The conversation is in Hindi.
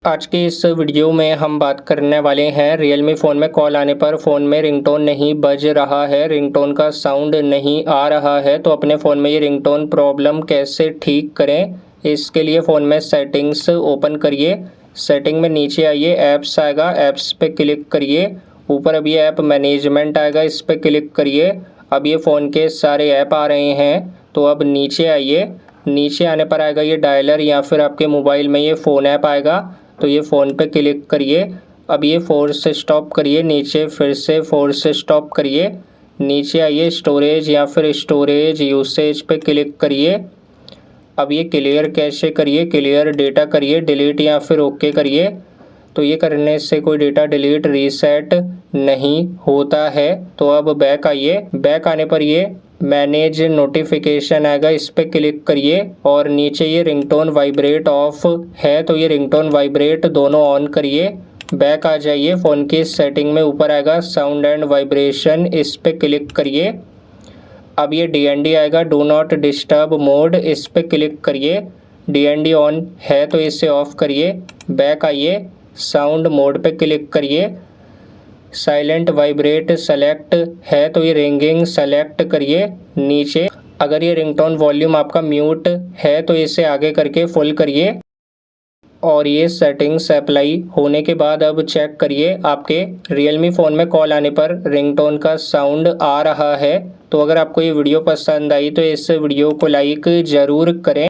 आज की इस वीडियो में हम बात करने वाले हैं Realme फ़ोन में कॉल आने पर फ़ोन में रिंगटोन नहीं बज रहा है, रिंगटोन का साउंड नहीं आ रहा है, तो अपने फ़ोन में ये रिंगटोन प्रॉब्लम कैसे ठीक करें। इसके लिए फ़ोन में सेटिंग्स ओपन करिए। सेटिंग में नीचे आइए, ऐप्स आएगा, ऐप्स पे क्लिक करिए। ऊपर अभी ऐप मैनेजमेंट आएगा, इस पर क्लिक करिए। अब ये फ़ोन के सारे ऐप आ रहे हैं, तो अब नीचे आइए। नीचे आने पर आएगा ये डायलर या फिर आपके मोबाइल में ये फ़ोन ऐप आएगा, तो ये फ़ोन पे क्लिक करिए। अब ये फोर्स स्टॉप करिए, नीचे फिर से फोर्स स्टॉप करिए। नीचे आइए, स्टोरेज या फिर स्टोरेज यूसेज पे क्लिक करिए। अब ये क्लियर कैशे करिए, क्लियर डेटा करिए, डिलीट या फिर ओके करिए। तो ये करने से कोई डेटा डिलीट रीसेट नहीं होता है। तो अब बैक आइए। बैक आने पर ये मैनेज नोटिफिकेशन आएगा, इस पर क्लिक करिए और नीचे ये रिंगटोन वाइब्रेट ऑफ है, तो ये रिंगटोन वाइब्रेट दोनों ऑन करिए। बैक आ जाइए, फ़ोन की सेटिंग में ऊपर आएगा साउंड एंड वाइब्रेशन, इस पर क्लिक करिए। अब ये DND आएगा, डू नॉट डिस्टर्ब मोड, इस पर क्लिक करिए। DND ऑन है तो इसे ऑफ करिए। बैक आइए, साउंड मोड पे क्लिक करिए। साइलेंट वाइब्रेट सेलेक्ट है तो ये रिंगिंग सेलेक्ट करिए नीचे। अगर ये रिंगटोन वॉल्यूम आपका म्यूट है तो इसे आगे करके फुल करिए। और ये सेटिंग्स अप्लाई होने के बाद अब चेक करिए, आपके Realme फ़ोन में कॉल आने पर रिंगटोन का साउंड आ रहा है। तो अगर आपको ये वीडियो पसंद आई तो इस वीडियो को लाइक ज़रूर करें।